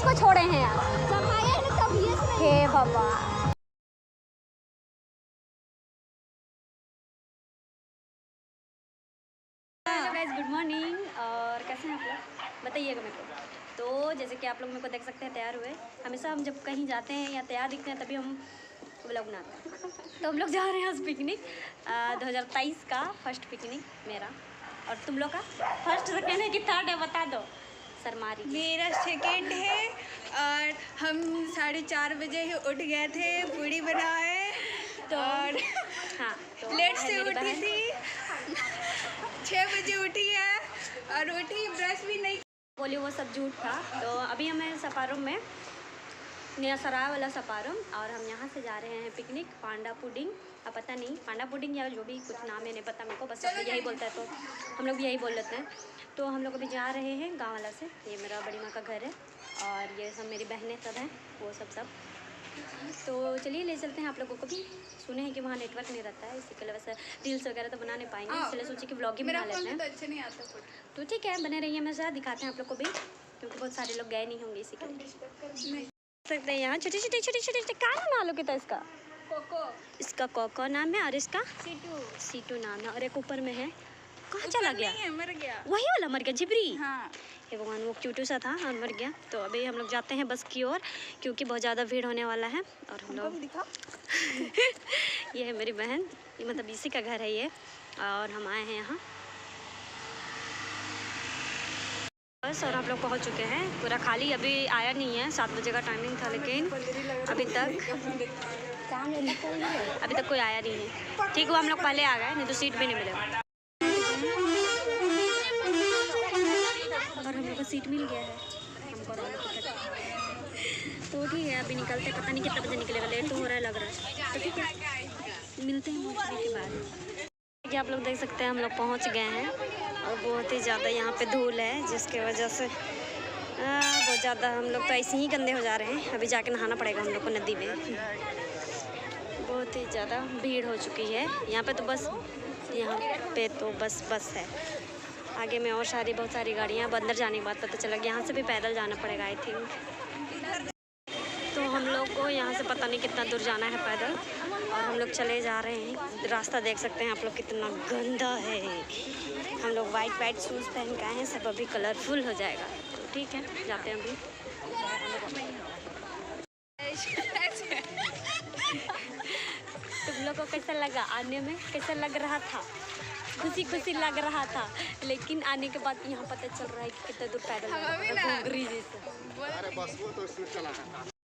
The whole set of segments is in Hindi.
किसको छोड़े हैं यार, हे बाबा। Hello guys, good morning. और कैसे हैं आप लोग, बताइएगा मेरे को। तो जैसे कि आप लोग मेरे को देख सकते हैं, तैयार हुए। हमेशा हम जब कहीं जाते हैं या तैयार दिखते हैं तभी हम व्लॉग बनाते हैं। तो हम लोग जा रहे हैं आज पिकनिक, 2023 का फर्स्ट पिकनिक मेरा। और तुम लोग का फर्स्ट, सेकेंड है कि थर्ड है, बता दो। सरमारी मेरा सेकेंड है। और हम 4:30 बजे ही उठ गए थे, पूड़ी बनाए। तो और हाँ, तो लेट से उठी थी, 6 बजे उठी है और उठी ब्रश भी नहीं। बोली वो सब झूठ था। तो अभी हमें सपारूम में, नया सराय वाला सपारूम, और हम यहाँ से जा रहे हैं पिकनिक। पांडा पुडिंग, अब पता नहीं पांडा पुडिंग या जो भी कुछ नाम है नहीं पता मेरे को, बस सब यही बोलता है तो हम लोग भी यही बोल लेते हैं। तो हम लोग अभी जा रहे हैं गाँव वाला से। ये मेरा बड़ी माँ का घर है और ये सब मेरी बहनें सब हैं, वो सब। तो चलिए ले चलते हैं आप लोगों को भी। सुने हैं कि वहाँ नेटवर्क नहीं रहता है, इसी के लिए वैसे रील्स वगैरह तो बना नहीं पाएंगे, इसलिए सोचे कि व्लॉग ही बना लेते हैं। तो अच्छा नहीं आता तो ठीक है, बने रहिए, मैं ज़रा दिखाते हैं आप लोग को भी, क्योंकि बहुत सारे लोग गए नहीं होंगे, इसी के लिए सकते हैं। यहाँ छोटे छोटे क्या नाम आलू की था इसका? कोको। इसका कोको नाम है और इसका सीटू नाम है। और एक ऊपर में है, कहाँ चला गया? मर गया, वही वाला मर गया, जिबरी। हाँ। ये भगवान, वो क्यूटू सा था और मर गया। तो अभी हम लोग जाते हैं बस की ओर, क्योंकि बहुत ज़्यादा भीड़ होने वाला है। और हम लोग ये है मेरी बहन, ये मतलब इसी का घर है ये, और हम आए हैं यहाँ बस। और आप लोग पहुँच चुके हैं, पूरा खाली, अभी आया नहीं है। 7 बजे का टाइमिंग था, लेकिन अभी तक कोई आया नहीं है। ठीक हुआ हम लोग पहले आ गए, नहीं तो सीट भी नहीं मिलेगा। और हम लोग को सीट मिल गया है, हमको तो ठीक है। अभी निकलते, पता नहीं कितना बजे निकलेगा, लेट तो हो रहा है लग रहा है। तो ठीक है, मिलते हैं पहुँचने के बाद। आप लोग देख सकते हैं हम लोग पहुँच गए हैं, और बहुत ही ज़्यादा यहाँ पे धूल है, जिसके वजह से बहुत ज़्यादा हम लोग तो ऐसे ही गंदे हो जा रहे हैं। अभी जाके नहाना पड़ेगा हम लोग को नदी में। बहुत ही ज़्यादा भीड़ हो चुकी है यहाँ पे। तो बस यहाँ पे तो बस है, आगे में और बहुत सारी गाड़ियाँ। अब अंदर जाने के बाद पता चला कि यहाँ से भी पैदल जाना पड़ेगा आई थिंक। तो हम लोग को यहाँ से पता नहीं कितना दूर जाना है पैदल, और हम लोग चले जा रहे हैं। रास्ता देख सकते हैं आप लोग कितना गंदा है। हम लोग वाइट शूज़ पहन के आए हैं, सब अभी कलरफुल हो जाएगा। तो ठीक है, जाते हैं अभी। तुम लोग को कैसा लगा आने में? कैसा लग रहा था? खुशी लग रहा था, लेकिन आने के बाद यहाँ पता चल रहा है कि कितना दूर पैदल घूंगरी जैसे।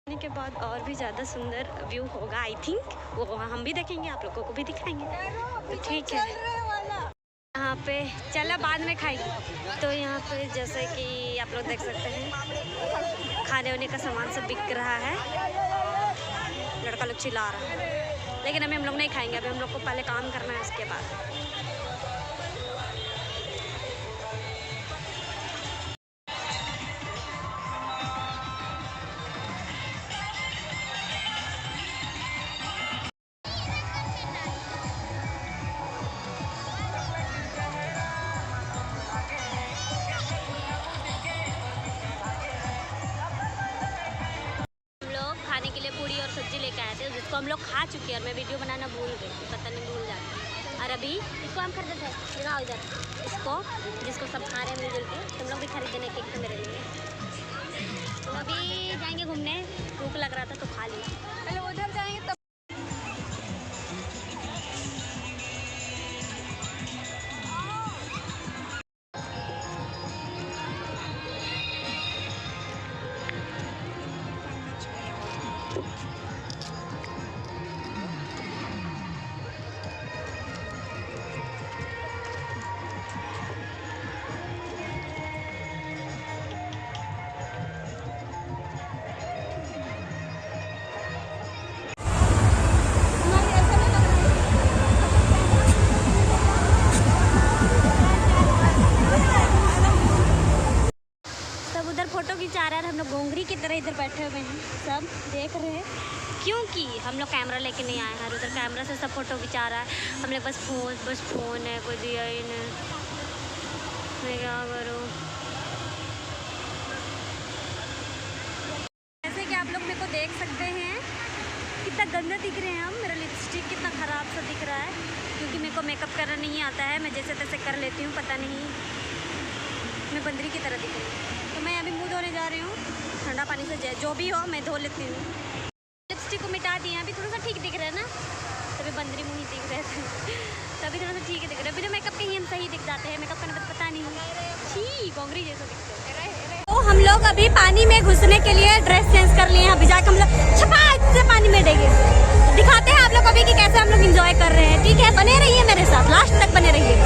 आने के बाद और भी ज़्यादा सुंदर व्यू होगा आई थिंक, वो हम भी देखेंगे, आप लोगों को भी दिखाएंगे। तो ठीक है, यहाँ पे चला बाद में खाएंगे। तो यहाँ पे जैसे कि आप लोग देख सकते हैं, खाने वाने का सामान सब बिक रहा है। लड़का लोग चिल्ला रहा है, लेकिन अभी हम लोग नहीं खाएंगे। अभी हम लोग को पहले काम करना है, उसके बाद। खाने के लिए पूड़ी और सब्जी लेके आए थे, जिसको हम लोग खा चुके हैं, और मैं वीडियो बनाना भूल गई, पता नहीं भूल जाती। और अभी इसको हम खरीदते थे, लगाओ इधर इसको, जिसको सब खा रहे हैं मिलजुल के। तुम लोग भी खरीदने के एक तो मेरे लिए। तो अभी जाएंगे घूमने, भूख लग रहा था तो खा लिया। पहले उधर जाएंगे तब। फोटो खिंचा रहा है, हम लोग गोंगरी की तरह इधर बैठे हुए हैं, सब देख रहे हैं, क्योंकि हम लोग कैमरा लेके नहीं आए हैं। उधर कैमरा से सब फोटो खिंचा रहा है, हम लोग बस फोन है, कोई दिया ही नहीं। मैं क्या करूँ? गंदे दिख रहे हैं हम। मेरा लिपस्टिक कितना ख़राब सा दिख रहा है क्योंकि मेरे को मेकअप करना नहीं आता है। मैं जैसे तैसे कर लेती हूँ, पता नहीं मैं बंदरी की तरह दिख रही हूँ। तो मैं अभी मुँह धोने जा रही हूँ ठंडा पानी से, जो भी हो मैं धो लेती हूँ। लिपस्टिक को मिटा दिए, अभी थोड़ा सा ठीक दिख रहा है ना, तभी बंदरी मुँह ही दिख रहे थे, तभी थोड़ा सा ठीक दिख रहा है। बिना मेकअप के ही हम सही दिख जाते हैं, मेकअप करने पर पता नहीं ठीक गोंगरी जैसा दिखते हैं। तो हम लोग अभी पानी में घुसने के लिए ड्रेस चेंज कर लिए हैं। अभी जाकर हम लोग छपाक से पानी में डेंगे, दिखाते हैं आप लोग अभी कि कैसे हम लोग एंजॉय कर रहे हैं। ठीक है, बने रहिए मेरे साथ, लास्ट तक बने रहिए।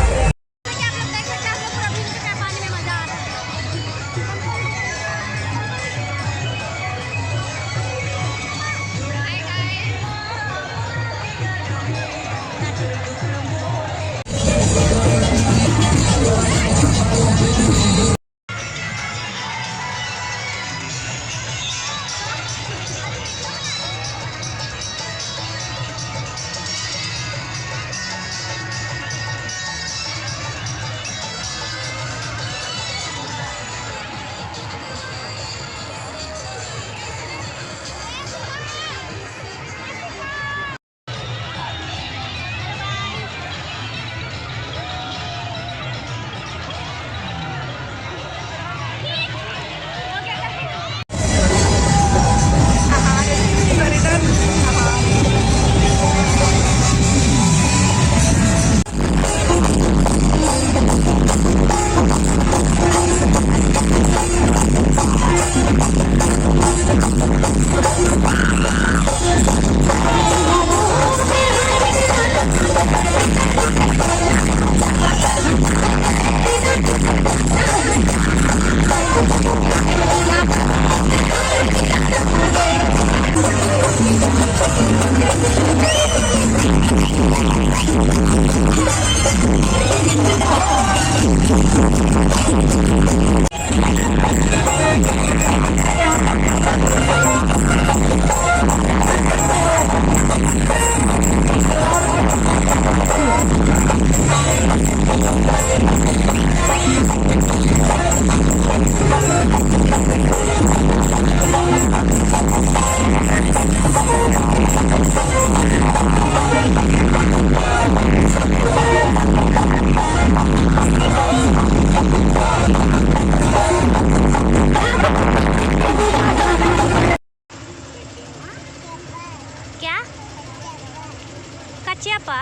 कच्चियापा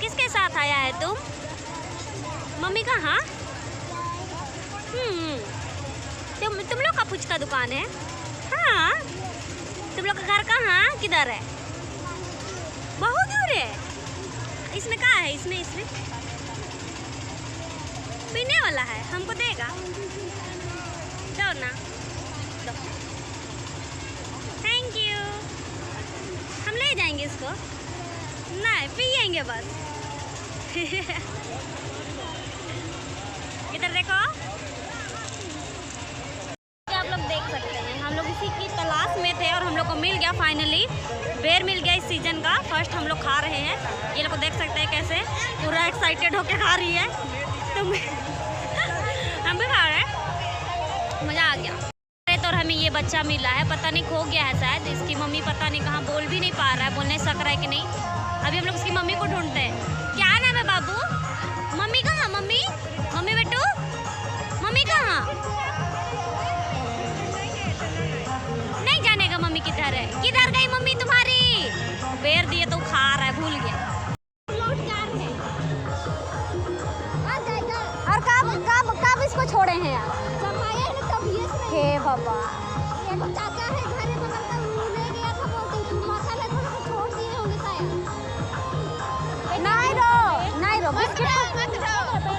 किसके साथ आया है तुम? मम्मी कहाँ? तुम लोग का फुचका दुकान है? हाँ, तुम लोग का घर कहाँ किधर है? बहुत दूर है। इसमें कहाँ है? इसमें पीने वाला है, हमको देगा? दो ना, दो। Thank you. हम ले जाएंगे इसको, नहीं पिएंगे बस। इधर देखो, आप लोग देख सकते हैं हम लोग इसी की तलाश में थे और हम लोग को मिल गया फाइनली। बेर मिल गया इस सीजन का, फर्स्ट हम लोग खा रहे हैं। ये लोग देख सकते हैं कैसे पूरा एक्साइटेड होके खा रही है, तो हम भी खा रहे हैं, मज़ा आ गया। और हमें ये बच्चा मिला है, पता नहीं खो गया है शायद। इसकी मम्मी पता नहीं कहाँ, बोल भी नहीं पा रहा है, बोलने सक रहा है कि नहीं। अभी हम लोग उसकी मम्मी को ढूंढते हैं। क्या नाम है बाबू? मम्मी कहाँ? मम्मी मम्मी बेटू, मम्मी कहाँ? नहीं जानेगा मम्मी किधर है। किधर गई मम्मी तुम्हारी? बेर दिए तो खा रहा है, भूल गया। और कब इसको छोड़े हैं यार? हे बाबा, चाचा है घर में बगल का, वो ले गया था, बोलते तुम माथा ले थोड़ा सा छोड़ दिए होंगे शायद। नहीं रो मत रो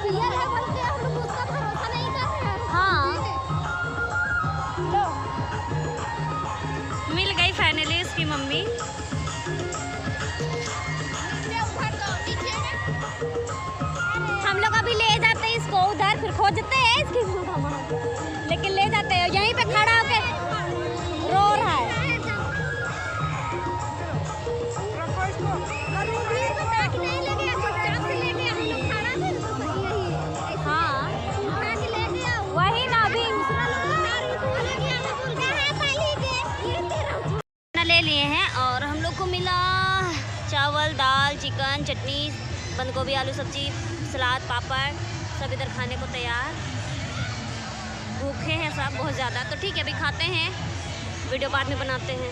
पियर है बोलते हम लोग उसका भरोसा नहीं कर रहे हैं। हाँ, मिल गई फाइनली इसकी मम्मी। हम लोग अभी ले जाते हैं इसको उधर, फिर खोजते हैं इसकी मम्मा, लेकिन ले जाते हैं। यहीं पे खड़ा होके रो रहा है। हाँ वही ना, अभी ले लिए चावल, दाल, चिकन, चटनी, बंद गोभी, आलू सब्जी, सलाद, पापड़, सब इधर खाने को तैयार। भूखे हैं सब बहुत ज़्यादा, तो ठीक है अभी खाते हैं, वीडियो बाद में बनाते हैं।